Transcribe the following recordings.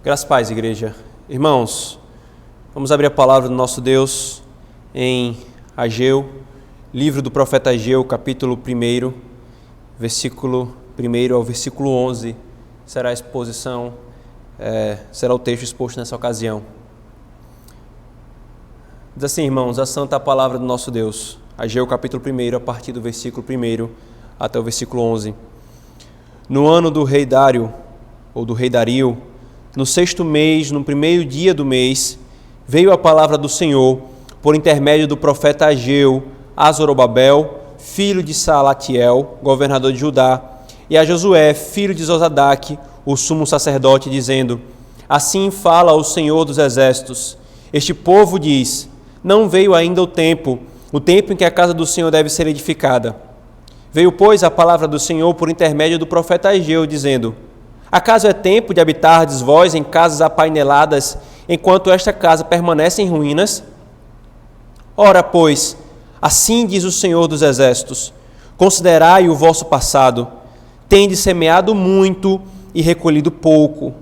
Graças a Paz, igreja. Irmãos, vamos abrir a palavra do nosso Deus em Ageu, livro do profeta Ageu, capítulo 1, versículo 1 ao versículo 11, será o texto exposto nessa ocasião. Diz assim, irmãos, a santa palavra do nosso Deus, Ageu, capítulo 1, a partir do versículo 1 até o versículo 11. No ano do rei Dário, ou do rei Dario, no 6º mês, no primeiro dia do mês, veio a palavra do Senhor, por intermédio do profeta Ageu, a Zorobabel, filho de Salatiel, governador de Judá, e a Josué, filho de Zosadaque, o sumo sacerdote, dizendo: Assim fala o Senhor dos exércitos. Este povo diz: Não veio ainda o tempo em que a casa do Senhor deve ser edificada. Veio, pois, a palavra do Senhor por intermédio do profeta Ageu, dizendo: Acaso é tempo de habitardes vós em casas apaineladas, enquanto esta casa permanece em ruínas? Ora, pois, assim diz o Senhor dos exércitos: Considerai o vosso passado. Tendes semeado muito e recolhido pouco.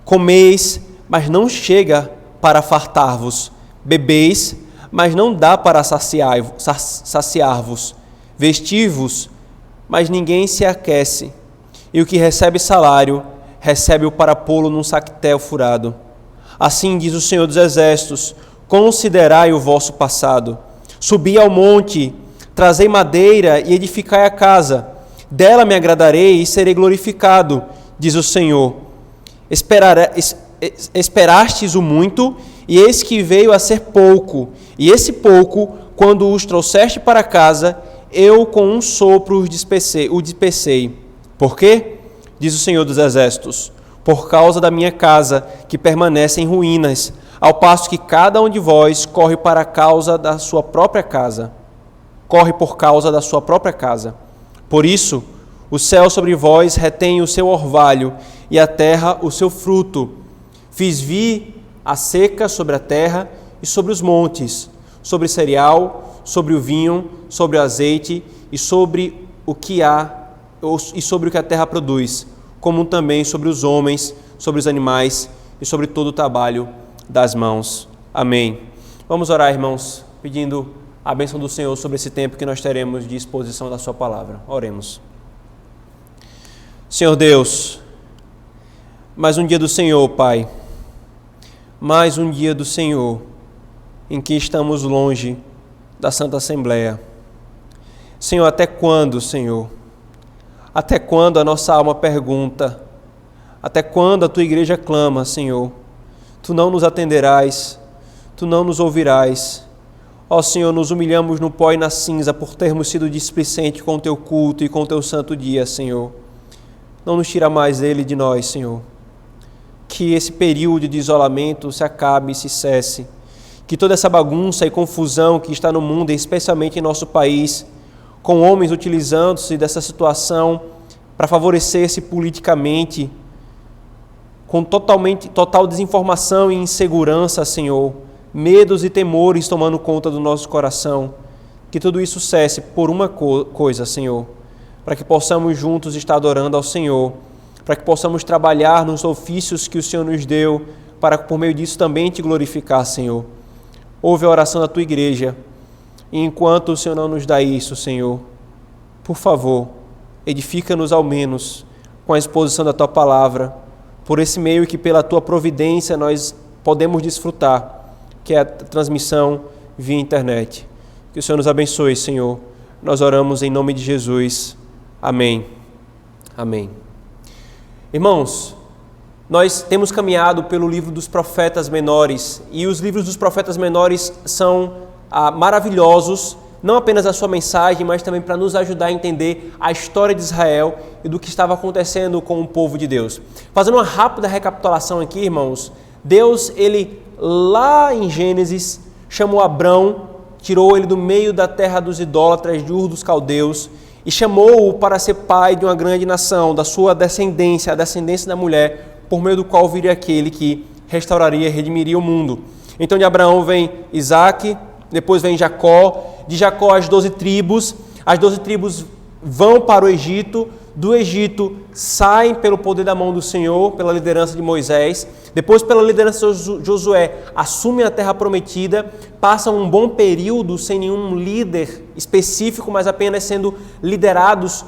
Comeis, mas não chega para fartar-vos. Bebeis, mas não dá para saciar-vos. Vestir-vos, mas ninguém se aquece. E o que recebe salário, recebe-o para pô-lo num saquetel furado. Assim diz o Senhor dos exércitos: Considerai o vosso passado. Subi ao monte, trazei madeira e edificai a casa. Dela me agradarei e serei glorificado, diz o Senhor. Esperastes o muito, e eis que veio a ser pouco. E esse pouco, quando os trouxeste para casa, eu com um sopro o dispersei. Por quê? Diz o Senhor dos exércitos: Por causa da minha casa, que permanece em ruínas, ao passo que cada um de vós corre para a causa da sua própria casa. Corre por causa da sua própria casa. Por isso, o céu sobre vós retém o seu orvalho, e a terra o seu fruto. Fiz vir a seca sobre a terra e sobre os montes, sobre o cereal, sobre o vinho, sobre o azeite e sobre o que a terra produz, como também sobre os homens, sobre os animais e sobre todo o trabalho das mãos. Amém. Vamos orar, irmãos, pedindo a bênção do Senhor sobre esse tempo que nós teremos de exposição da sua palavra. Oremos. Senhor Deus, mais um dia do Senhor, Pai, mais um dia do Senhor em que estamos longe da Santa Assembleia. Senhor, até quando, Senhor? Até quando a nossa alma pergunta? Até quando a Tua igreja clama, Senhor? Tu não nos atenderás, Tu não nos ouvirás. Ó Senhor, nos humilhamos no pó e na cinza por termos sido displicentes com o Teu culto e com o Teu santo dia, Senhor. Não nos tira mais dele de nós, Senhor. Que esse período de isolamento se acabe e se cesse. Que toda essa bagunça e confusão que está no mundo, especialmente em nosso país, com homens utilizando-se dessa situação para favorecer-se politicamente, com total desinformação e insegurança, Senhor, medos e temores tomando conta do nosso coração, que tudo isso cesse por uma coisa, Senhor, para que possamos juntos estar adorando ao Senhor, para que possamos trabalhar nos ofícios que o Senhor nos deu, para por meio disso também Te glorificar, Senhor. Ouve a oração da Tua igreja, e enquanto o Senhor não nos dá isso, Senhor, por favor, edifica-nos ao menos com a exposição da Tua palavra, por esse meio que pela Tua providência nós podemos desfrutar, que é a transmissão via internet. Que o Senhor nos abençoe, Senhor. Nós oramos em nome de Jesus. Amém. Amém. Irmãos, nós temos caminhado pelo livro dos profetas menores, e os livros dos profetas menores são maravilhosos, não apenas a sua mensagem, mas também para nos ajudar a entender a história de Israel e do que estava acontecendo com o povo de Deus. Fazendo uma rápida recapitulação aqui, irmãos, Deus, ele lá em Gênesis, chamou Abrão, tirou ele do meio da terra dos idólatras, de Ur dos caldeus, e chamou-o para ser pai de uma grande nação, da sua descendência, a descendência da mulher, por meio do qual viria aquele que restauraria e redimiria o mundo. Então de Abraão vem Isaque, depois vem Jacó, de Jacó as 12 tribos vão para o Egito, do Egito saem pelo poder da mão do Senhor, pela liderança de Moisés, depois pela liderança de Josué, assumem a terra prometida, passam um bom período sem nenhum líder específico, mas apenas sendo liderados,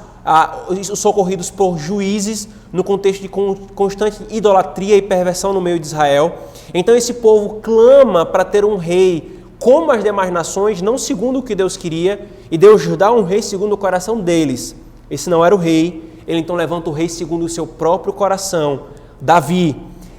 socorridos por juízes, no contexto de constante idolatria e perversão no meio de Israel. Então esse povo clama para ter um rei como as demais nações, não segundo o que Deus queria, e Deus dá um rei segundo o coração deles. Esse não era o rei, ele então levanta o rei segundo o seu próprio coração, Davi.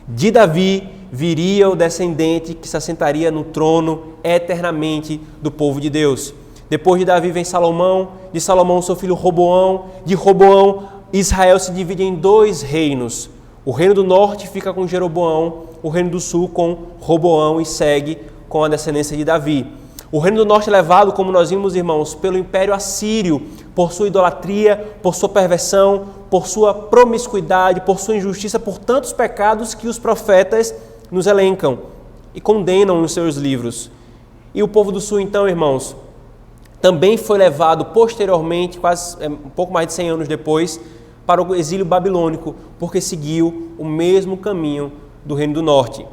De Davi viria o descendente que se assentaria no trono eternamente do povo de Deus. Depois de Davi vem Salomão, de Salomão seu filho Roboão, de Roboão Israel se divide em 2 reinos. O reino do norte fica com Jeroboão, o reino do sul com Roboão e segue com a descendência de Davi. O reino do norte é levado, como nós vimos, irmãos, pelo Império Assírio, por sua idolatria, por sua perversão, por sua promiscuidade, por sua injustiça, por tantos pecados que os profetas nos elencam e condenam nos seus livros. E o povo do sul, então, irmãos, também foi levado posteriormente, quase um pouco mais de 100 anos depois, para o exílio babilônico, porque seguiu o mesmo caminho do reino do norte.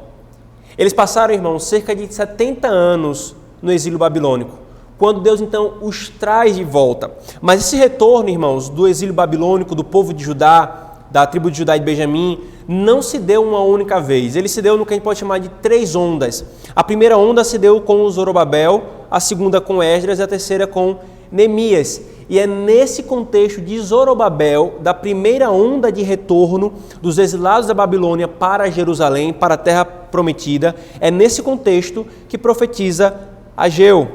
Eles passaram, irmãos, cerca de 70 anos no exílio babilônico, quando Deus então os traz de volta. Mas esse retorno, irmãos, do exílio babilônico, do povo de Judá, da tribo de Judá e de Benjamim, não se deu uma única vez. Ele se deu no que a gente pode chamar de 3 ondas. A primeira onda se deu com Zorobabel, a segunda com Esdras e a terceira com Neemias. E é nesse contexto de Zorobabel, da primeira onda de retorno dos exilados da Babilônia para Jerusalém, para a terra prometida, é nesse contexto que profetiza Ageu.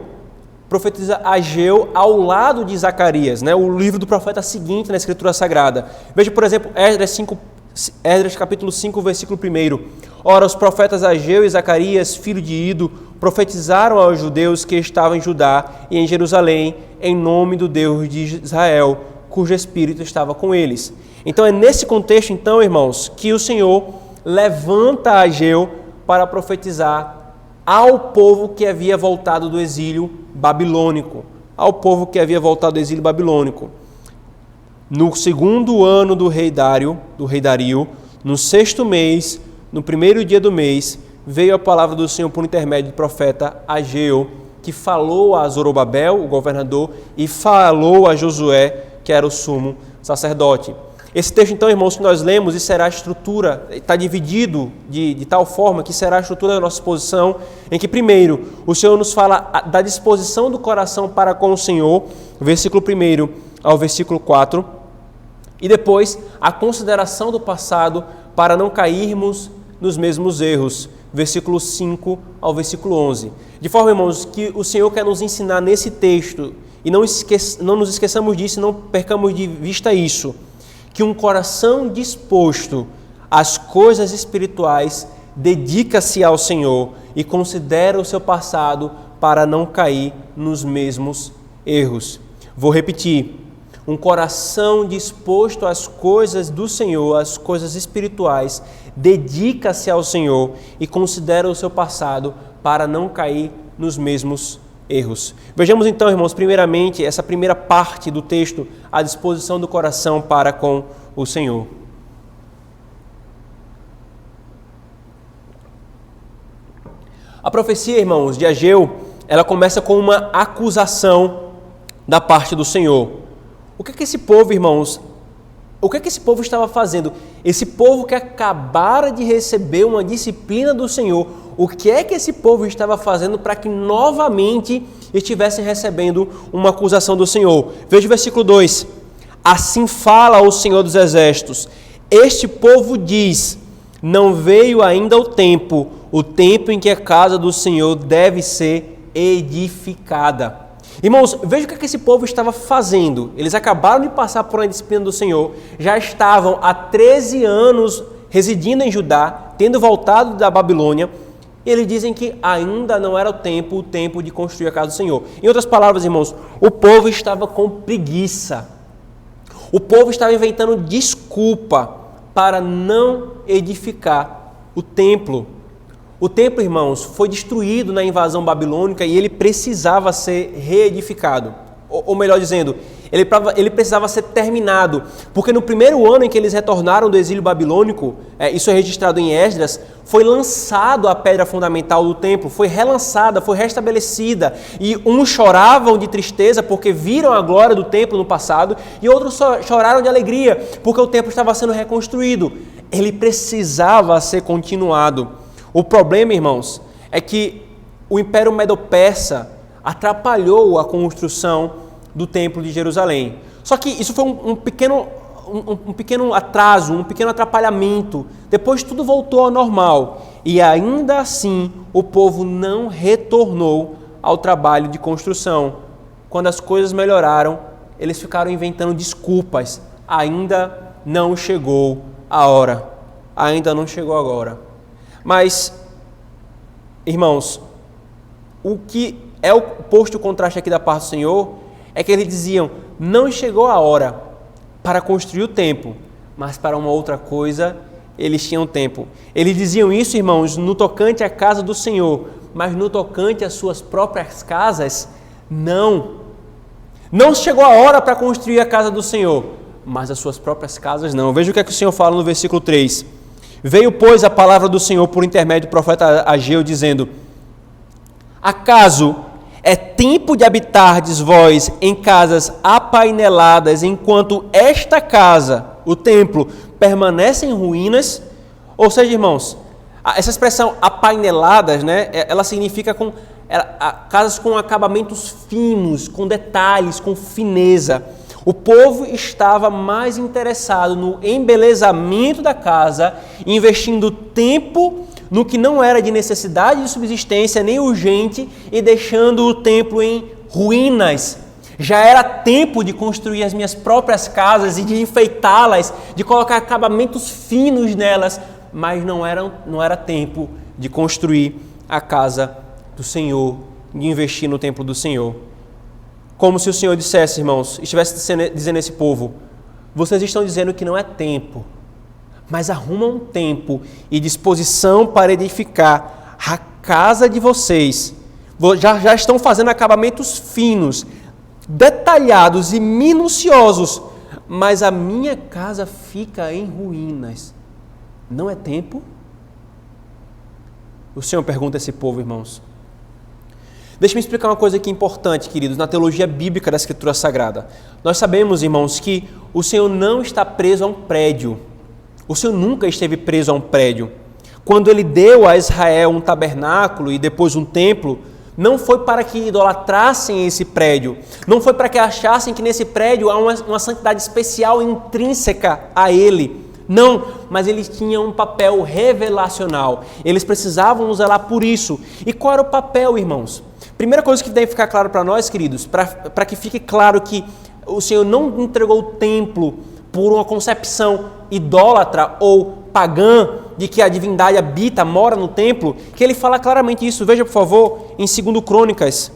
Profetiza Ageu ao lado de Zacarias, né? O livro do profeta seguinte na Escritura Sagrada. Veja, por exemplo, Esdras capítulo 5, versículo 1. Ora, os profetas Ageu e Zacarias, filho de Ido, profetizaram aos judeus que estavam em Judá e em Jerusalém, em nome do Deus de Israel, cujo Espírito estava com eles. Então é nesse contexto, então, irmãos, que o Senhor levanta Ageu para profetizar ao povo que havia voltado do exílio babilônico. Ao povo que havia voltado do exílio babilônico. No 2º ano do rei Dario, no 6º mês, no 1º dia do mês, veio a palavra do Senhor por intermédio do profeta Ageu, que falou a Zorobabel, o governador, e falou a Josué, que era o sumo sacerdote. Esse texto, então, irmãos, que nós lemos, e será a estrutura, está dividido de tal forma que será a estrutura da nossa exposição, em que, primeiro, o Senhor nos fala da disposição do coração para com o Senhor, versículo 1 ao versículo 4, e depois a consideração do passado para não cairmos nos mesmos erros, versículo 5 ao versículo 11. De forma, irmãos, que o Senhor quer nos ensinar nesse texto, e não nos esqueçamos disso, não percamos de vista isso, que um coração disposto às coisas espirituais dedica-se ao Senhor e considera o seu passado para não cair nos mesmos erros. Vou repetir. Um coração disposto às coisas do Senhor, às coisas espirituais, dedica-se ao Senhor e considera o seu passado para não cair nos mesmos erros. Vejamos então, irmãos, primeiramente, essa primeira parte do texto, a disposição do coração para com o Senhor. A profecia, irmãos, de Ageu, ela começa com uma acusação da parte do Senhor. O que é que esse povo, irmãos, o que é que esse povo estava fazendo? Esse povo que acabara de receber uma disciplina do Senhor, o que é que esse povo estava fazendo para que novamente estivessem recebendo uma acusação do Senhor? Veja o versículo 2. Assim fala o Senhor dos Exércitos. Este povo diz, não veio ainda o tempo em que a casa do Senhor deve ser edificada. Irmãos, veja o que esse povo estava fazendo. Eles acabaram de passar por uma disciplina do Senhor, já estavam há 13 anos residindo em Judá, tendo voltado da Babilônia, e eles dizem que ainda não era o tempo de construir a casa do Senhor. Em outras palavras, irmãos, o povo estava com preguiça. O povo estava inventando desculpa para não edificar o templo. O templo, irmãos, foi destruído na invasão babilônica e ele precisava ser reedificado. ou melhor dizendo, ele precisava ser terminado, porque no primeiro ano em que eles retornaram do exílio babilônico, isso é registrado em Esdras, foi lançado a pedra fundamental do templo, foi relançada, foi restabelecida, e uns choravam de tristeza porque viram a glória do templo no passado, e outros choraram de alegria porque o templo estava sendo reconstruído. Ele precisava ser continuado. O problema, irmãos, é que o Império Medo-Persa atrapalhou a construção do Templo de Jerusalém. Só que isso foi um pequeno atraso, um pequeno atrapalhamento. Depois tudo voltou ao normal. E ainda assim o povo não retornou ao trabalho de construção. Quando as coisas melhoraram, eles ficaram inventando desculpas. Ainda não chegou a hora. Ainda não chegou agora. Mas, irmãos, o que é o posto contraste aqui da parte do Senhor é que eles diziam, não chegou a hora para construir o templo, mas para uma outra coisa eles tinham tempo. Eles diziam isso, irmãos, no tocante à casa do Senhor, mas no tocante às suas próprias casas, não. Não chegou a hora para construir a casa do Senhor, mas as suas próprias casas não. Veja o que é que o Senhor fala no versículo 3. Veio, pois, a palavra do Senhor por intermédio do profeta Ageu, dizendo, acaso é tempo de habitardes vós em casas apaineladas, enquanto esta casa, o templo, permanece em ruínas? Ou seja, irmãos, essa expressão apaineladas, né, ela significa casas com acabamentos finos, com detalhes, com fineza. O povo estava mais interessado no embelezamento da casa, investindo tempo no que não era de necessidade de subsistência nem urgente e deixando o templo em ruínas. Já era tempo de construir as minhas próprias casas e de enfeitá-las, de colocar acabamentos finos nelas, mas não era tempo de construir a casa do Senhor, de investir no templo do Senhor. Como se o Senhor dissesse, irmãos, estivesse dizendo a esse povo, vocês estão dizendo que não é tempo, mas arrumam tempo e disposição para edificar a casa de vocês. Já estão fazendo acabamentos finos, detalhados e minuciosos, mas a minha casa fica em ruínas. Não é tempo? O Senhor pergunta a esse povo, irmãos. Deixa-me explicar uma coisa aqui importante, queridos, na teologia bíblica da Escritura Sagrada. Nós sabemos, irmãos, que o Senhor não está preso a um prédio. O Senhor nunca esteve preso a um prédio. Quando Ele deu a Israel um tabernáculo e depois um templo, não foi para que idolatrassem esse prédio. Não foi para que achassem que nesse prédio há uma santidade especial intrínseca a Ele. Não, mas eles tinham um papel revelacional. Eles precisavam zelar por isso. E qual era o papel, irmãos? Primeira coisa que deve ficar claro para nós, queridos, para que fique claro que o Senhor não entregou o templo por uma concepção idólatra ou pagã de que a divindade habita, mora no templo, que ele fala claramente isso. Veja, por favor, em 2 Crônicas,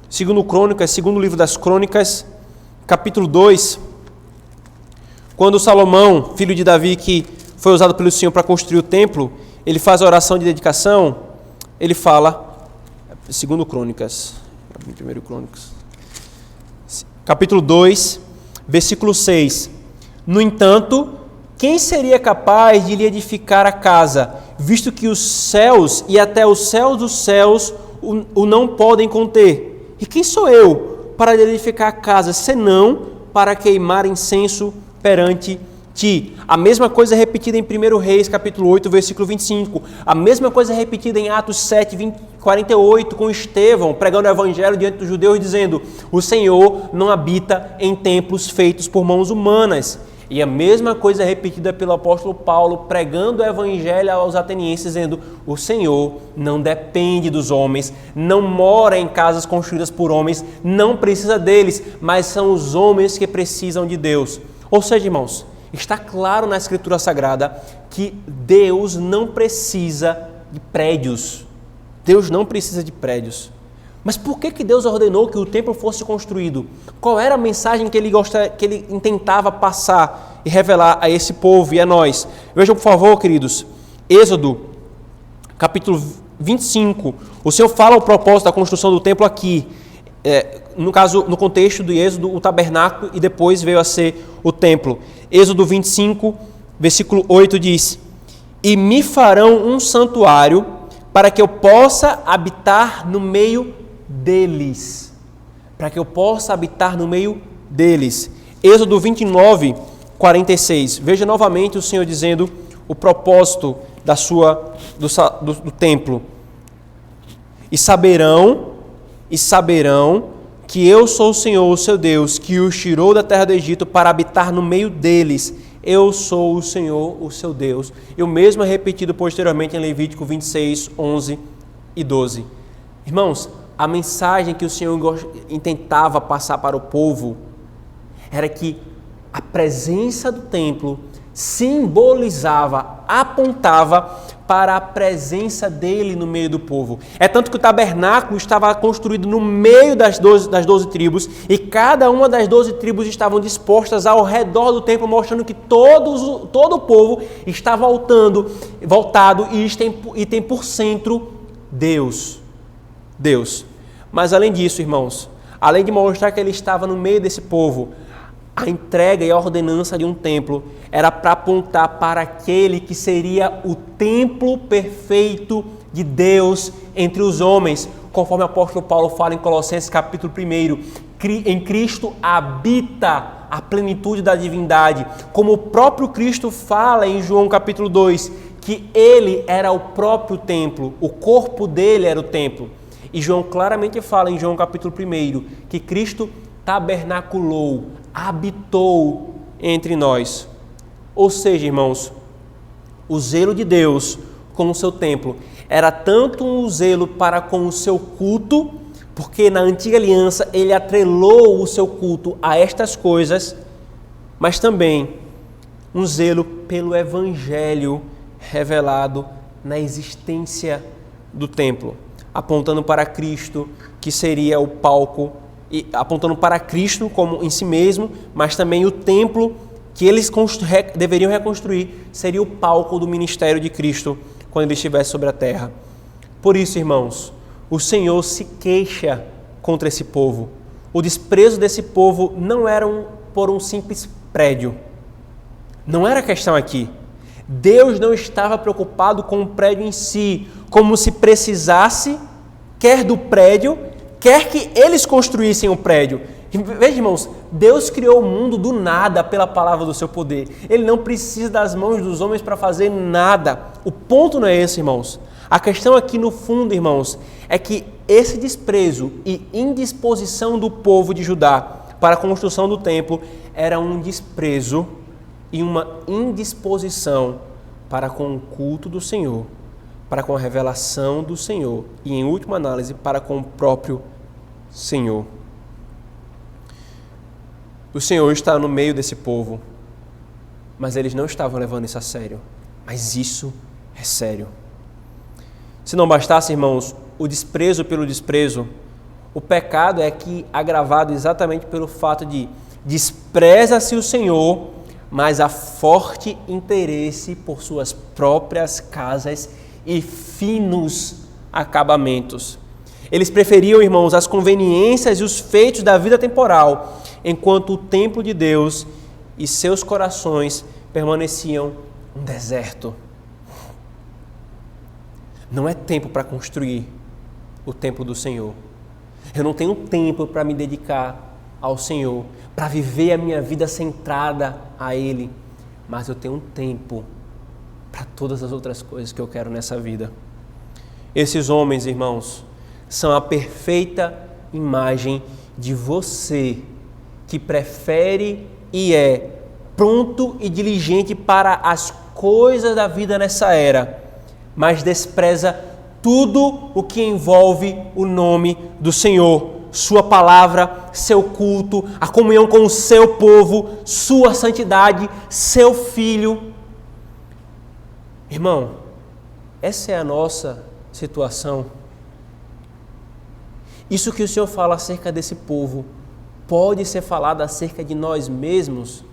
segundo livro das Crônicas, capítulo 2, quando Salomão, filho de Davi, que foi usado pelo Senhor para construir o templo, ele faz a oração de dedicação, ele fala, 2 Crônicas, 1 Crônicas, capítulo 2, versículo 6, no entanto, quem seria capaz de lhe edificar a casa, visto que os céus e até os céus dos céus o não podem conter? E quem sou eu para lhe edificar a casa, senão para queimar incenso perante ti? A mesma coisa é repetida em 1 Reis, capítulo 8, versículo 25. A mesma coisa é repetida em Atos 7, 48, com Estevão, pregando o evangelho diante dos judeus, dizendo, o Senhor não habita em templos feitos por mãos humanas. E a mesma coisa é repetida pelo apóstolo Paulo, pregando o evangelho aos atenienses, dizendo, o Senhor não depende dos homens, não mora em casas construídas por homens, não precisa deles, mas são os homens que precisam de Deus. Ou seja, irmãos, está claro na Escritura Sagrada que Deus não precisa de prédios. Deus não precisa de prédios. Mas por que Deus ordenou que o templo fosse construído? Qual era a mensagem que ele intentava passar e revelar a esse povo e a nós? Vejam, por favor, queridos, Êxodo, capítulo 25. O Senhor fala o propósito da construção do templo aqui. no caso, no contexto do Êxodo, o tabernáculo e depois veio a ser o templo. Êxodo 25, versículo 8 diz: e me farão um santuário para que eu possa habitar no meio deles. Para que eu possa habitar no meio deles. Êxodo 29, 46. Veja novamente o Senhor dizendo o propósito do templo. E saberão que eu sou o Senhor, o seu Deus, que os tirou da terra do Egito para habitar no meio deles. Eu sou o Senhor, o seu Deus. E o mesmo é repetido posteriormente em Levítico 26, 11 e 12. Irmãos, a mensagem que o Senhor intentava passar para o povo era que a presença do templo simbolizava, apontava para a presença dele no meio do povo. É tanto que o tabernáculo estava construído no meio das 12 tribos e cada uma das 12 tribos estavam dispostas ao redor do templo, mostrando que todo o povo está voltado e tem por centro Deus. Mas além disso, irmãos, além de mostrar que ele estava no meio desse povo, a entrega e a ordenança de um templo era para apontar para aquele que seria o templo perfeito de Deus entre os homens, conforme o apóstolo Paulo fala em Colossenses capítulo 1, em Cristo habita a plenitude da divindade, como o próprio Cristo fala em João capítulo 2, que ele era o próprio templo, o corpo dele era o templo. E João claramente fala em João capítulo 1 que Cristo tabernaculou, habitou entre nós. Ou seja, irmãos, o zelo de Deus com o seu templo era tanto um zelo para com o seu culto, porque na antiga aliança ele atrelou o seu culto a estas coisas, mas também um zelo pelo evangelho revelado na existência do templo, apontando para Cristo, que seria o palco, e apontando para Cristo como em si mesmo, mas também o templo que eles deveriam reconstruir seria o palco do ministério de Cristo quando ele estivesse sobre a terra. Por isso, irmãos, o Senhor se queixa contra esse povo. O desprezo desse povo não era por um simples prédio. Não era a questão aqui. Deus não estava preocupado com o prédio em si, como se precisasse, quer do prédio, quer que eles construíssem o prédio. Veja, irmãos, Deus criou o mundo do nada pela palavra do seu poder. Ele não precisa das mãos dos homens para fazer nada. O ponto não é esse, irmãos. A questão aqui no fundo, irmãos, é que esse desprezo e indisposição do povo de Judá para a construção do templo era um desprezo e uma indisposição para com o culto do Senhor, para com a revelação do Senhor e, em última análise, para com o próprio Senhor. O Senhor está no meio desse povo, mas eles não estavam levando isso a sério. Mas isso é sério. Se não bastasse, irmãos, o desprezo pelo desprezo, o pecado é aqui agravado exatamente pelo fato de despreza-se o Senhor, mas há forte interesse por suas próprias casas e finos acabamentos. Eles preferiam, irmãos, as conveniências e os feitos da vida temporal, enquanto o templo de Deus e seus corações permaneciam um deserto. Não é tempo para construir o templo do Senhor. Eu não tenho tempo para me dedicar ao Senhor, para viver a minha vida centrada a Ele, mas eu tenho um tempo para todas as outras coisas que eu quero nessa vida. Esses homens, irmãos, são a perfeita imagem de você, que prefere e é pronto e diligente para as coisas da vida nessa era, mas despreza tudo o que envolve o nome do Senhor, sua palavra, seu culto, a comunhão com o seu povo, sua santidade, seu filho. Irmão, essa é a nossa situação. Isso que o Senhor fala acerca desse povo pode ser falado acerca de nós mesmos.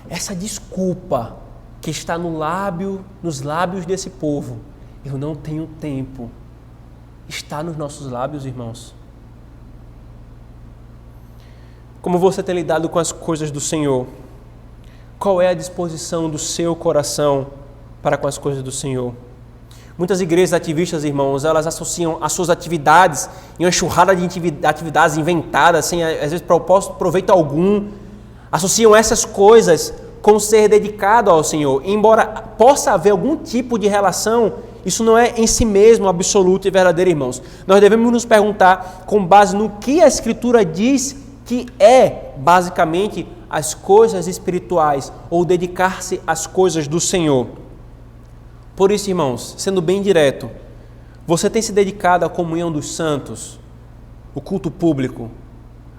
Essa desculpa que está nos lábios desse povo, eu não tenho tempo, está nos nossos lábios, irmãos. Como você tem lidado com as coisas do Senhor? Qual é a disposição do seu coração para com as coisas do Senhor? Muitas igrejas ativistas, irmãos, elas associam as suas atividades em uma enxurrada de atividades inventadas, sem, às vezes, propósito, proveito algum. Associam essas coisas com ser dedicado ao Senhor. Embora possa haver algum tipo de relação, isso não é em si mesmo absoluto e verdadeiro, irmãos. Nós devemos nos perguntar com base no que a Escritura diz que é, basicamente, as coisas espirituais ou dedicar-se às coisas do Senhor. Por isso, irmãos, sendo bem direto, você tem se dedicado à comunhão dos santos, o culto público,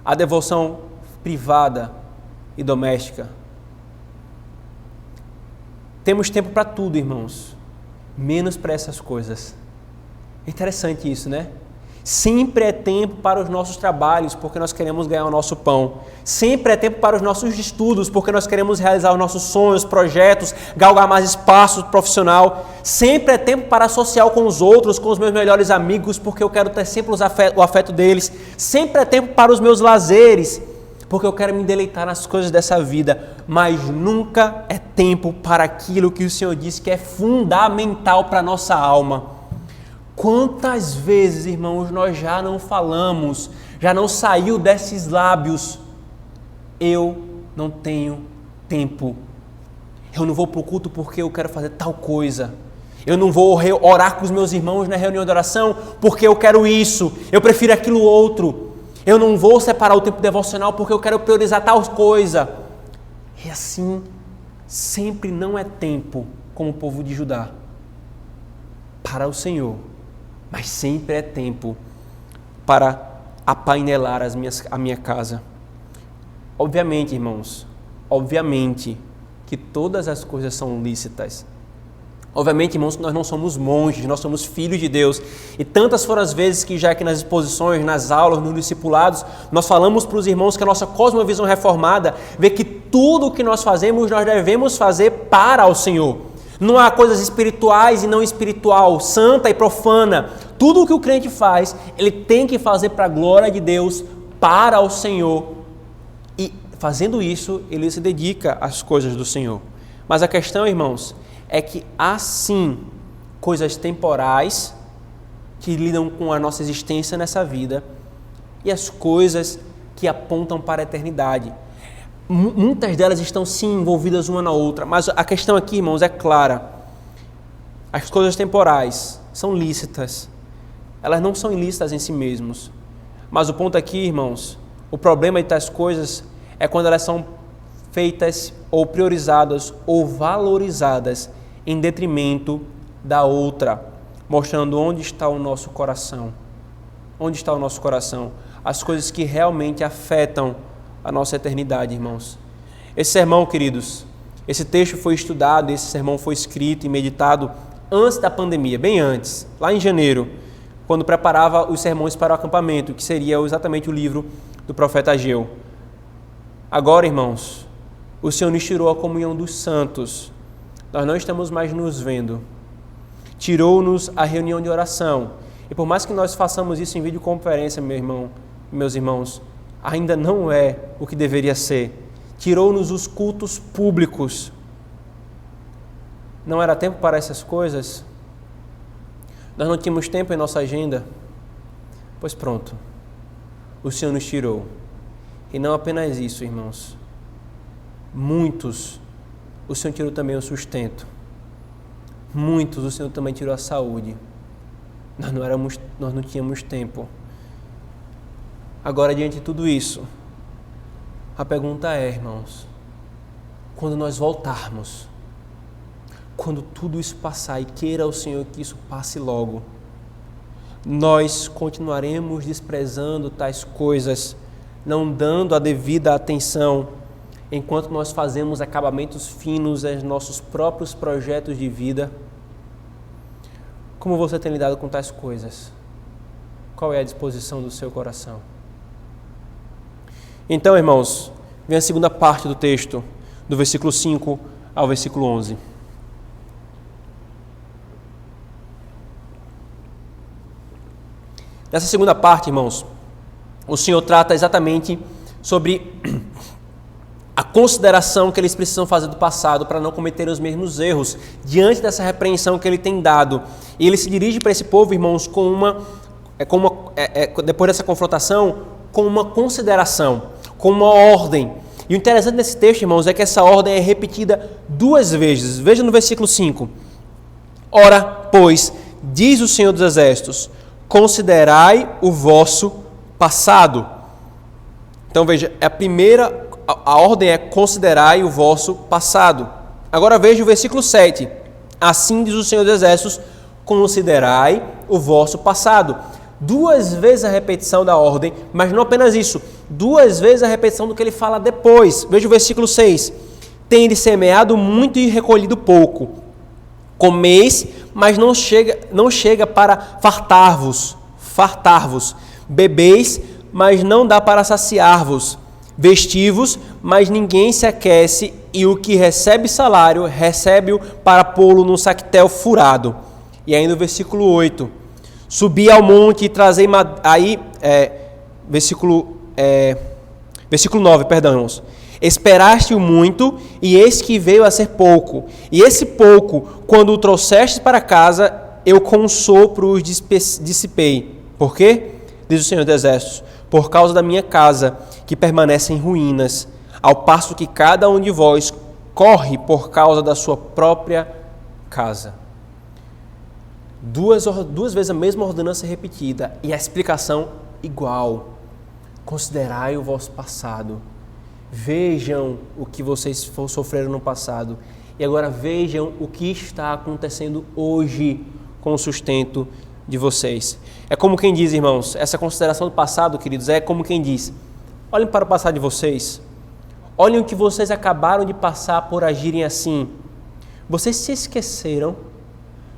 a devoção privada e doméstica? Temos tempo para tudo, irmãos, menos para essas coisas. É interessante isso, né? Sempre é tempo para os nossos trabalhos, porque nós queremos ganhar o nosso pão. Sempre é tempo para os nossos estudos, porque nós queremos realizar os nossos sonhos, projetos, galgar mais espaço profissional. Sempre é tempo para social com os outros, com os meus melhores amigos, porque eu quero ter sempre o afeto deles. Sempre é tempo para os meus lazeres, porque eu quero me deleitar nas coisas dessa vida. Mas nunca é tempo para aquilo que o Senhor disse que é fundamental para a nossa alma. Quantas vezes, irmãos, nós já não falamos, já não saiu desses lábios: eu não tenho tempo, eu não vou para o culto porque eu quero fazer tal coisa, eu não vou orar com os meus irmãos na reunião de oração porque eu quero isso, eu prefiro aquilo outro, eu não vou separar o tempo devocional porque eu quero priorizar tal coisa. E assim, sempre não é tempo, como o povo de Judá, para o Senhor. Mas sempre é tempo para apainelar a minha casa. Obviamente, irmãos, obviamente que todas as coisas são lícitas. Obviamente, irmãos, que nós não somos monges, nós somos filhos de Deus. E tantas foram as vezes que já aqui nas exposições, nas aulas, nos discipulados, nós falamos para os irmãos que a nossa cosmovisão reformada vê que tudo o que nós fazemos, nós devemos fazer para o Senhor. Não há coisas espirituais e não espiritual, santa e profana. Tudo o que o crente faz, ele tem que fazer para a glória de Deus, para o Senhor. E fazendo isso, ele se dedica às coisas do Senhor. Mas a questão, irmãos, é que há sim coisas temporais que lidam com a nossa existência nessa vida e as coisas que apontam para a eternidade. Muitas delas estão sim envolvidas uma na outra, mas a questão aqui, irmãos, é clara. As coisas temporais são lícitas, elas não são ilícitas em si mesmas. Mas o ponto aqui, irmãos, o problema de tais coisas é quando elas são feitas ou priorizadas ou valorizadas em detrimento da outra, mostrando onde está o nosso coração. Onde está o nosso coração? As coisas que realmente afetam a nossa eternidade, irmãos. Esse sermão, queridos, esse texto foi estudado, esse sermão foi escrito e meditado antes da pandemia, bem antes, lá em janeiro, quando preparava os sermões para o acampamento, que seria exatamente o livro do profeta Ageu. Agora, irmãos, o Senhor nos tirou a comunhão dos santos. Nós não estamos mais nos vendo. Tirou-nos a reunião de oração. E por mais que nós façamos isso em videoconferência, meus irmãos, ainda não é o que deveria ser. Tirou-nos os cultos públicos. Não era tempo para essas coisas? Nós não tínhamos tempo em nossa agenda? Pois pronto, o Senhor nos tirou. E não apenas isso, irmãos. Muitos, o Senhor tirou também o sustento. Muitos, o Senhor também tirou a saúde. Nós não tínhamos tempo. Agora, diante de tudo isso, a pergunta é, irmãos, quando nós voltarmos, quando tudo isso passar, e queira o Senhor que isso passe logo, nós continuaremos desprezando tais coisas, não dando a devida atenção, enquanto nós fazemos acabamentos finos aos nossos próprios projetos de vida? Como você tem lidado com tais coisas? Qual é a disposição do seu coração? Então, irmãos, vem a segunda parte do texto, do versículo 5 ao versículo 11. Nessa segunda parte, irmãos, o Senhor trata exatamente sobre a consideração que eles precisam fazer do passado para não cometerem os mesmos erros diante dessa repreensão que ele tem dado. E ele se dirige para esse povo, irmãos, depois dessa confrontação, com uma consideração, com uma ordem. E o interessante nesse texto, irmãos, é que essa ordem é repetida 2 vezes. Veja no versículo 5. Ora, pois, diz o Senhor dos Exércitos, considerai o vosso passado. Então veja, a ordem é considerai o vosso passado. Agora veja o versículo 7. Assim diz o Senhor dos Exércitos, considerai o vosso passado. 2 vezes a repetição da ordem, mas não apenas isso, 2 vezes a repetição do que ele fala depois. Veja o versículo 6. Tende semeado muito e recolhido pouco. Comeis, mas não chega para fartar-vos. Bebeis, mas não dá para saciar-vos. Vestivos, mas ninguém se aquece, e o que recebe salário, recebe-o para pô-lo num saquetel furado. E ainda o versículo 8. Subi ao monte e trazei... Versículo 9, perdão, irmãos. Esperaste-o muito, e eis que veio a ser pouco. E esse pouco, quando o trouxeste para casa, eu com um sopro os dissipei. Por quê? Diz o Senhor dos Exércitos. Por causa da minha casa, que permanece em ruínas, ao passo que cada um de vós corre por causa da sua própria casa. 2 vezes a mesma ordenança repetida e a explicação igual. Considerai o vosso passado. Vejam o que vocês sofreram no passado e agora vejam o que está acontecendo hoje com o sustento de vocês. É como quem diz, irmãos, essa consideração do passado, queridos, é como quem diz: olhem para o passado de vocês, olhem o que vocês acabaram de passar por agirem assim. Vocês se esqueceram,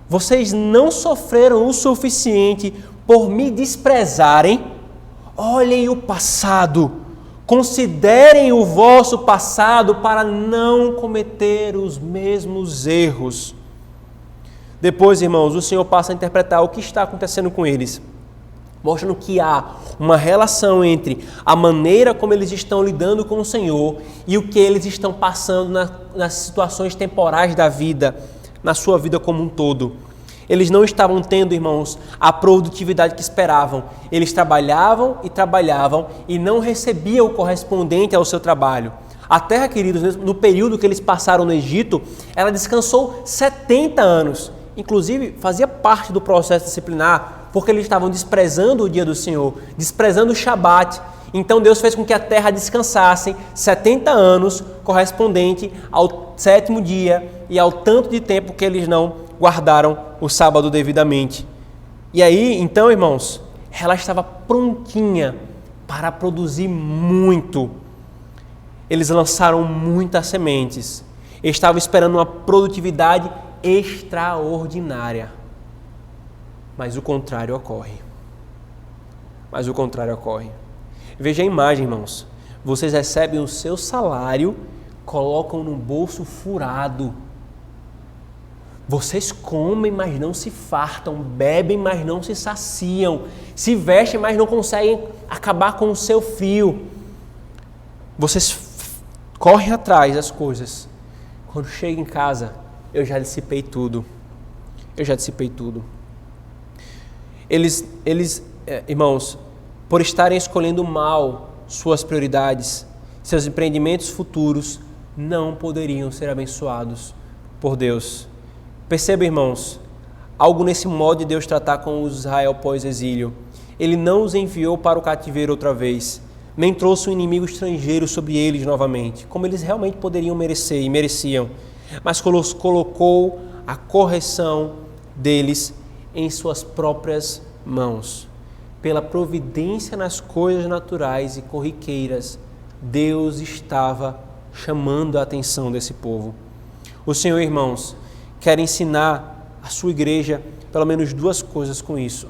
vocês não sofreram o suficiente por me desprezarem. Olhem o passado, considerem o vosso passado para não cometer os mesmos erros. Depois, irmãos, o Senhor passa a interpretar o que está acontecendo com eles, mostrando que há uma relação entre a maneira como eles estão lidando com o Senhor e o que eles estão passando nas situações temporais da vida, na sua vida como um todo. Eles não estavam tendo, irmãos, a produtividade que esperavam. Eles trabalhavam e não recebiam o correspondente ao seu trabalho. A terra, queridos, no período que eles passaram no Egito, ela descansou 70 anos. Inclusive, fazia parte do processo disciplinar, porque eles estavam desprezando o dia do Senhor, desprezando o Shabat. Então Deus fez com que a terra descansasse 70 anos, correspondente ao 7º dia e ao tanto de tempo que eles não guardaram o sábado devidamente. E aí, então, irmãos, ela estava prontinha para produzir muito. Eles lançaram muitas sementes. Estavam esperando uma produtividade extraordinária. Mas o contrário ocorre. Veja a imagem, irmãos. Vocês recebem o seu salário, colocam no bolso furado. Vocês comem, mas não se fartam. Bebem, mas não se saciam. Se vestem, mas não conseguem acabar com o seu frio. Vocês correm atrás das coisas. Quando chega em casa, eu já dissipei tudo. Eles, irmãos, por estarem escolhendo mal suas prioridades, seus empreendimentos futuros não poderiam ser abençoados por Deus. Perceba, irmãos, algo nesse modo de Deus tratar com os Israel pós-exílio. Ele não os enviou para o cativeiro outra vez, nem trouxe um inimigo estrangeiro sobre eles novamente, como eles realmente poderiam merecer e mereciam, mas colocou a correção deles em suas próprias mãos. Pela providência nas coisas naturais e corriqueiras, Deus estava chamando a atenção desse povo. O Senhor, irmãos, quer ensinar a sua igreja pelo menos 2 coisas com isso.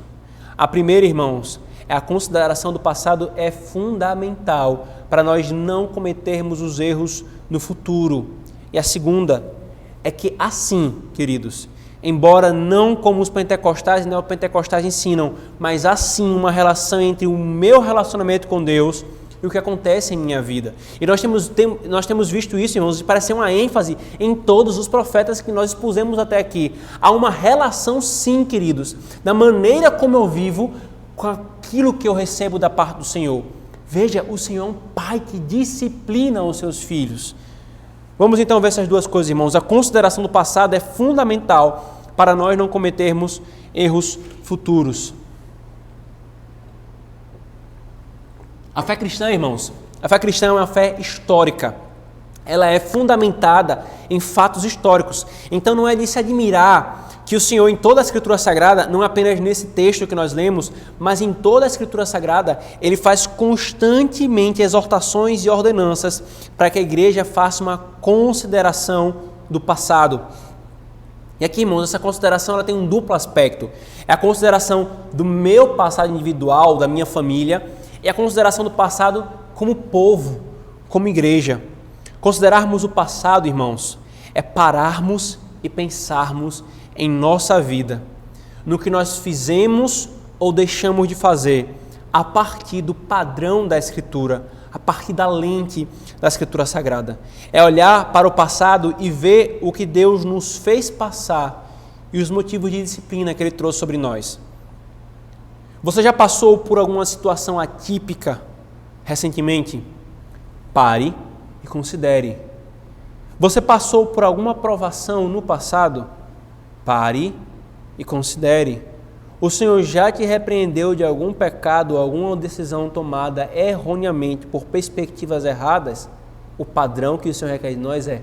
A primeira, irmãos, é a consideração do passado é fundamental para nós não cometermos os erros no futuro. E a segunda é que assim, queridos, embora não como os pentecostais e neopentecostais ensinam, mas assim uma relação entre o meu relacionamento com Deus e o que acontece em minha vida. E nós temos visto isso, irmãos, e parece ser uma ênfase em todos os profetas que nós expusemos até aqui. Há uma relação, sim, queridos, da maneira como eu vivo com aquilo que eu recebo da parte do Senhor. Veja, o Senhor é um pai que disciplina os seus filhos. Vamos então ver essas duas coisas, irmãos. A consideração do passado é fundamental para nós não cometermos erros futuros. A fé cristã, irmãos, a fé cristã é uma fé histórica. Ela é fundamentada em fatos históricos. Então não é de se admirar que o Senhor, em toda a Escritura Sagrada, não apenas nesse texto que nós lemos, mas em toda a Escritura Sagrada, Ele faz constantemente exortações e ordenanças para que a igreja faça uma consideração do passado. E aqui, irmãos, essa consideração ela tem um duplo aspecto. É a consideração do meu passado individual, da minha família, e a consideração do passado como povo, como igreja. Considerarmos o passado, irmãos, é pararmos e pensarmos em nossa vida, no que nós fizemos ou deixamos de fazer, a partir do padrão da Escritura, a partir da lente da Escritura Sagrada. É olhar para o passado e ver o que Deus nos fez passar e os motivos de disciplina que Ele trouxe sobre nós. Você já passou por alguma situação atípica recentemente? Pare e considere. Você passou por alguma provação no passado? Pare e considere. O Senhor já te repreendeu de algum pecado, alguma decisão tomada erroneamente por perspectivas erradas? O padrão que o Senhor requer de nós é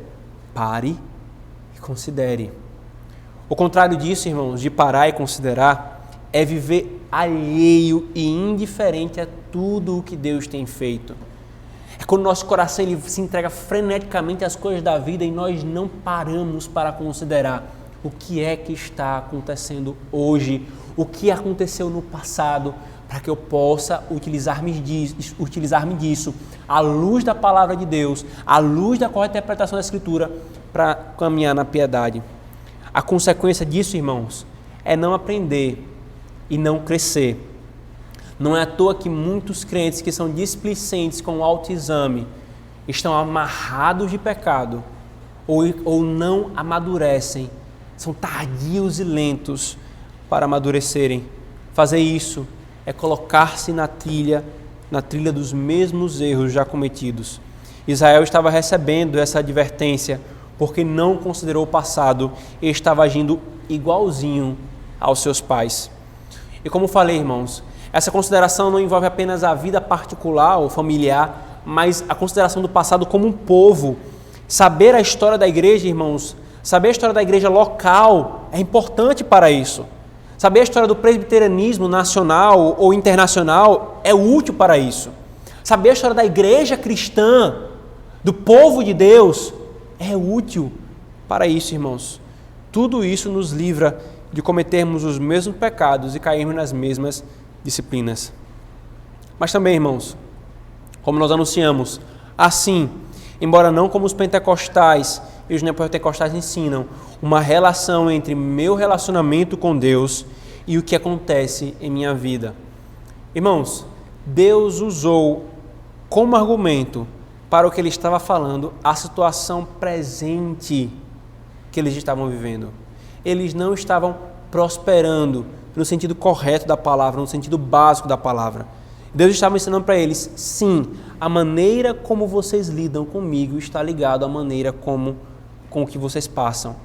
pare e considere. O contrário disso, irmãos, de parar e considerar, é viver alheio e indiferente a tudo o que Deus tem feito. É quando o nosso coração ele se entrega freneticamente às coisas da vida e nós não paramos para considerar o que é que está acontecendo hoje, o que aconteceu no passado, para que eu possa utilizar-me disso, à luz da palavra de Deus, à luz da correta interpretação da Escritura, para caminhar na piedade. A consequência disso, irmãos, é não aprender e não crescer. Não é à toa que muitos crentes que são displicentes com o autoexame estão amarrados de pecado ou não amadurecem. São tardios e lentos para amadurecerem. Fazer isso é colocar-se na trilha dos mesmos erros já cometidos. Israel estava recebendo essa advertência porque não considerou o passado e estava agindo igualzinho aos seus pais. E como falei, irmãos, essa consideração não envolve apenas a vida particular ou familiar, mas a consideração do passado como um povo. Saber a história da igreja, irmãos, saber a história da igreja local é importante para isso. Saber a história do presbiterianismo nacional ou internacional é útil para isso. Saber a história da igreja cristã, do povo de Deus, é útil para isso, irmãos. Tudo isso nos livra de cometermos os mesmos pecados e cairmos nas mesmas disciplinas. Mas também, irmãos, como nós anunciamos, assim, embora não como os pentecostais e os neopentecostais ensinam, uma relação entre meu relacionamento com Deus e o que acontece em minha vida. Irmãos, Deus usou como argumento para o que Ele estava falando a situação presente que eles estavam vivendo. Eles não estavam prosperando no sentido correto da palavra, no sentido básico da palavra. Deus estava ensinando para eles, sim, a maneira como vocês lidam comigo está ligado à maneira com o que vocês passam.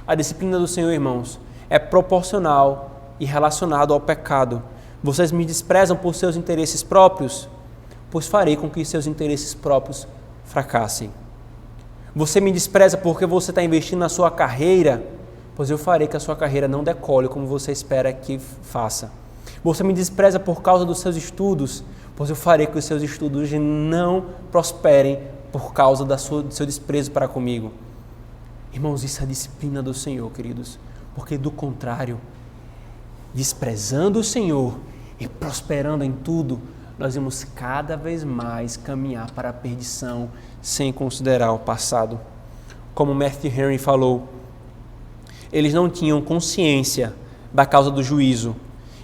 A disciplina do Senhor, irmãos, é proporcional e relacionado ao pecado. Vocês me desprezam por seus interesses próprios, pois farei com que seus interesses próprios fracassem. Você me despreza porque você está investindo na sua carreira, pois eu farei que a sua carreira não decole como você espera que faça. Você me despreza por causa dos seus estudos, pois eu farei que os seus estudos não prosperem por causa do seu desprezo para comigo. Irmãos, isso é a disciplina do Senhor, queridos, porque do contrário, desprezando o Senhor e prosperando em tudo, nós vamos cada vez mais caminhar para a perdição sem considerar o passado. Como Matthew Henry falou, eles não tinham consciência da causa do juízo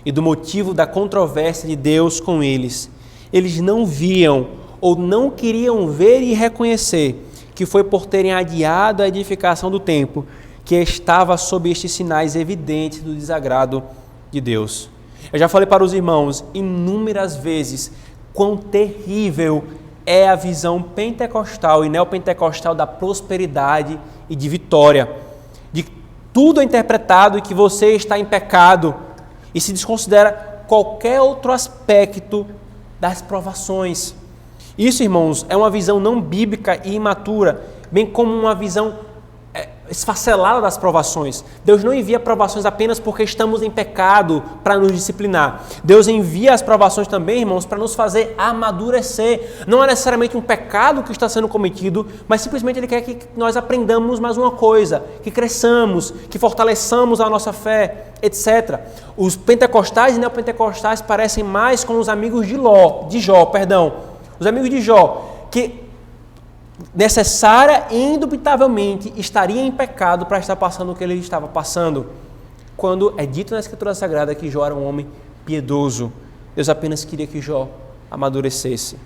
e do motivo da controvérsia de Deus com eles. Eles não viam ou não queriam ver e reconhecer que foi por terem adiado a edificação do templo que estava sob estes sinais evidentes do desagrado de Deus. Eu já falei para os irmãos inúmeras vezes quão terrível é a visão pentecostal e neopentecostal da prosperidade e de vitória. De tudo é interpretado e que você está em pecado e se desconsidera qualquer outro aspecto das provações. Isso, irmãos, é uma visão não bíblica e imatura, bem como uma visão esfacelada das provações. Deus não envia provações apenas porque estamos em pecado para nos disciplinar. Deus envia as provações também, irmãos, para nos fazer amadurecer. Não é necessariamente um pecado que está sendo cometido, mas simplesmente Ele quer que nós aprendamos mais uma coisa, que cresçamos, que fortaleçamos a nossa fé, etc. Os pentecostais e neopentecostais parecem mais com os amigos de Jó. Os amigos de Jó, que necessária e indubitavelmente estaria em pecado para estar passando o que ele estava passando, quando é dito na Escritura Sagrada que Jó era um homem piedoso. Deus apenas queria que Jó amadurecesse.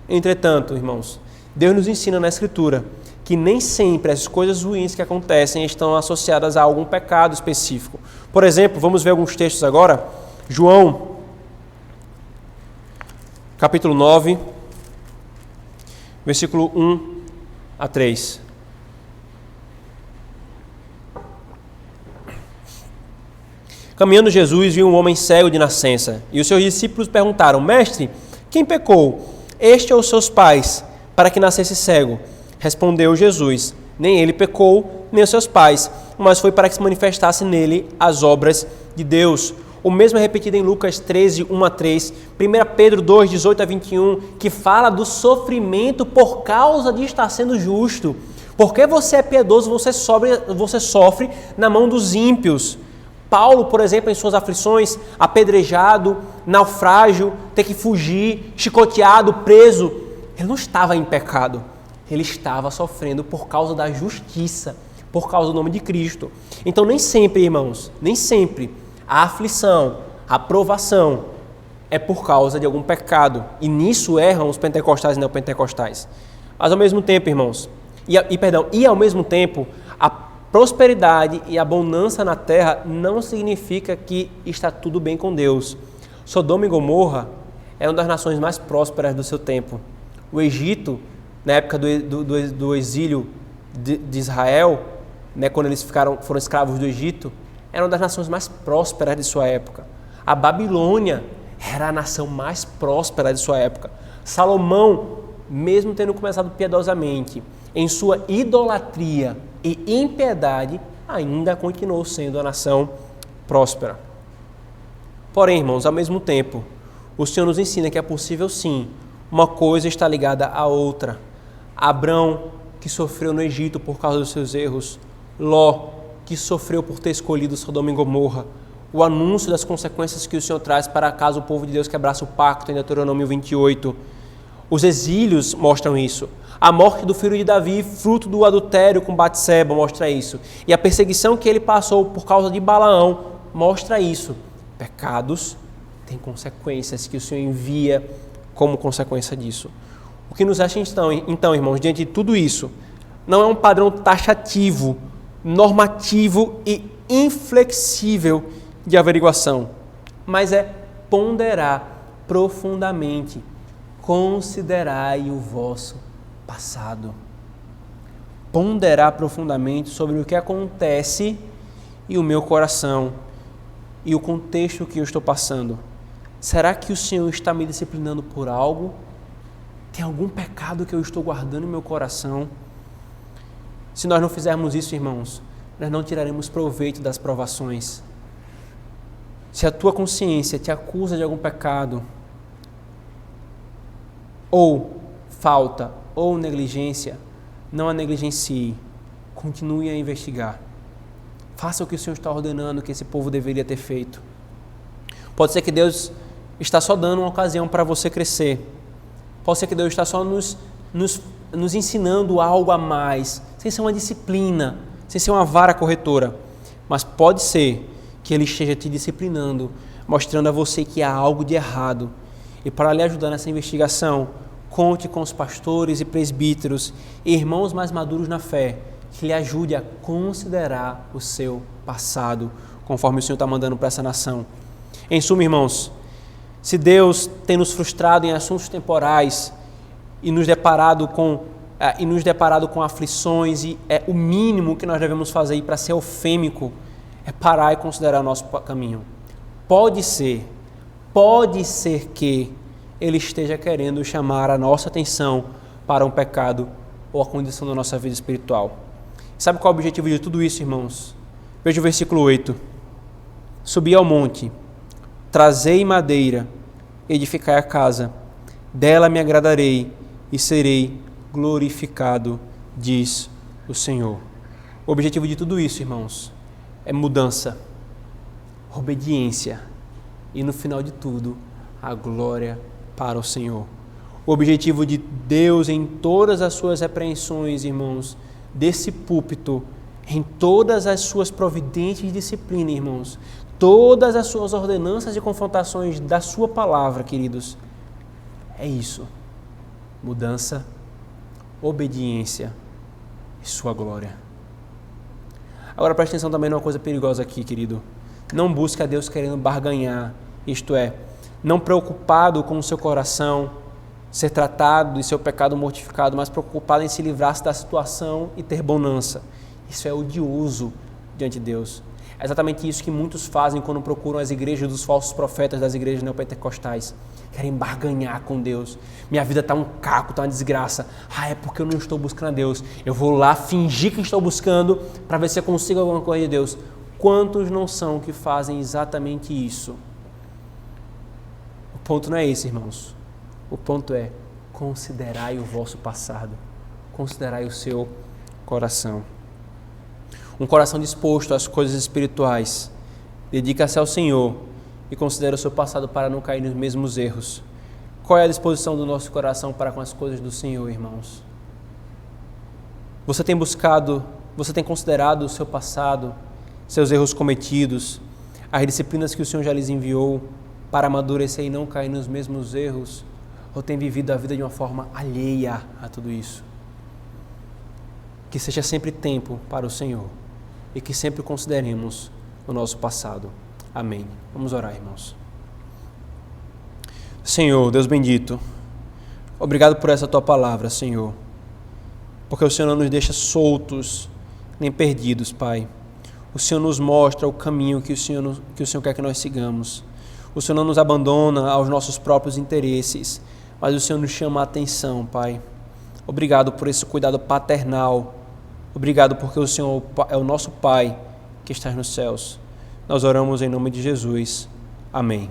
Entretanto, irmãos, Deus nos ensina na Escritura que nem sempre as coisas ruins que acontecem estão associadas a algum pecado específico. Por exemplo, vamos ver alguns textos agora. João, capítulo 9, versículo 1 a 3. Caminhando Jesus viu um homem cego de nascença, e os seus discípulos perguntaram: Mestre, quem pecou, este ou seus pais, para que nascesse cego? Respondeu Jesus: Nem ele pecou, nem os seus pais, mas foi para que se manifestasse nele as obras de Deus. O mesmo é repetido em Lucas 13, 1 a 3, 1 Pedro 2, 18 a 21, que fala do sofrimento por causa de estar sendo justo. Porque você é piedoso, você sofre na mão dos ímpios. Paulo, por exemplo, em suas aflições, apedrejado, naufrágio, ter que fugir, chicoteado, preso, ele não estava em pecado. Ele estava sofrendo por causa da justiça, por causa do nome de Cristo. Então, nem sempre, irmãos, nem sempre a aflição, a provação é por causa de algum pecado. E nisso erram os pentecostais e neopentecostais. Mas ao mesmo tempo, irmãos, e ao mesmo tempo, a prosperidade e a bonança na terra não significa que está tudo bem com Deus. Sodoma e Gomorra é uma das nações mais prósperas do seu tempo. O Egito, na época do exílio de Israel, né, quando eles foram escravos do Egito, era uma das nações mais prósperas de sua época. A Babilônia era a nação mais próspera de sua época. Salomão, mesmo tendo começado piedosamente, em sua idolatria e impiedade, ainda continuou sendo a nação próspera. Porém, irmãos, ao mesmo tempo, o Senhor nos ensina que é possível sim, uma coisa está ligada à outra. Abrão, que sofreu no Egito por causa dos seus erros. Ló, que sofreu por ter escolhido Sodoma e Gomorra. O anúncio das consequências que o Senhor traz para caso o povo de Deus quebrasse o pacto em Deuteronômio 28. Os exílios mostram isso. A morte do filho de Davi, fruto do adultério com Batseba, mostra isso. E a perseguição que ele passou por causa de Balaão mostra isso. Pecados têm consequências que o Senhor envia como consequência disso. O que nos resta então, irmãos, diante de tudo isso, não é um padrão taxativo, normativo e inflexível de averiguação, mas é ponderar profundamente, considerai o vosso passado. Ponderar profundamente sobre o que acontece e o meu coração e o contexto que eu estou passando. Será que o Senhor está me disciplinando por algo? Tem algum pecado que eu estou guardando em meu coração? Se nós não fizermos isso, irmãos, nós não tiraremos proveito das provações. Se a tua consciência te acusa de algum pecado, ou falta, ou negligência, não a negligencie. Continue a investigar. Faça o que o Senhor está ordenando que esse povo deveria ter feito. Pode ser que Deus está só dando uma ocasião para você crescer. Pode ser que Deus está só nos ensinando algo a mais, sem ser uma disciplina, sem ser uma vara corretora. Mas pode ser que Ele esteja te disciplinando, mostrando a você que há algo de errado. E para lhe ajudar nessa investigação, Conte com os pastores e presbíteros e irmãos mais maduros na fé, que lhe ajude a considerar o seu passado, conforme o Senhor está mandando para essa nação. Em suma, irmãos, se Deus tem nos frustrado em assuntos temporais e nos deparado com aflições, e o mínimo que nós devemos fazer para ser eufêmico é parar e considerar o nosso caminho. Pode ser que Ele esteja querendo chamar a nossa atenção para um pecado ou a condição da nossa vida espiritual. Sabe qual é o objetivo de tudo isso, irmãos? Veja o versículo 8. Subi ao monte, trazei madeira, edificai a casa, dela me agradarei e serei glorificado, diz o Senhor. O objetivo de tudo isso, irmãos, é mudança, obediência e, no final de tudo, a glória para o Senhor. O objetivo de Deus em todas as suas repreensões, irmãos, desse púlpito, em todas as suas providências de disciplina, irmãos, todas as suas ordenanças e confrontações da sua palavra, queridos, é isso: mudança, obediência e sua glória. Agora preste atenção também numa coisa perigosa aqui, querido. Não busque a Deus querendo barganhar, isto é, não preocupado com o seu coração ser tratado e seu pecado mortificado, mas preocupado em se livrar-se da situação e ter bonança. Isso é odioso diante de Deus. É exatamente isso que muitos fazem quando procuram as igrejas dos falsos profetas, das igrejas neopentecostais. Querem barganhar com Deus. Minha vida está um caco, está uma desgraça. É porque eu não estou buscando a Deus. Eu vou lá fingir que estou buscando para ver se eu consigo alguma coisa de Deus. Quantos não são que fazem exatamente isso? O ponto não é esse, irmãos. O ponto é: considerai o vosso passado. Considerai o seu coração. Um coração disposto às coisas espirituais dedica-se ao Senhor e considera o seu passado para não cair nos mesmos erros. Qual é a disposição do nosso coração para com as coisas do Senhor, irmãos? Você tem considerado o seu passado, seus erros cometidos, as disciplinas que o Senhor já lhes enviou para amadurecer e não cair nos mesmos erros? Ou tem vivido a vida de uma forma alheia a tudo isso? Que seja sempre tempo para o Senhor e que sempre consideremos o nosso passado. Amém. Vamos orar, irmãos. Senhor, Deus bendito, obrigado por essa Tua palavra, Senhor, porque o Senhor não nos deixa soltos nem perdidos, Pai. O Senhor nos mostra o caminho que o Senhor quer que nós sigamos. O Senhor não nos abandona aos nossos próprios interesses, mas o Senhor nos chama a atenção, Pai. Obrigado por esse cuidado paternal. Obrigado porque o Senhor é o nosso Pai que está nos céus. Nós oramos em nome de Jesus. Amém.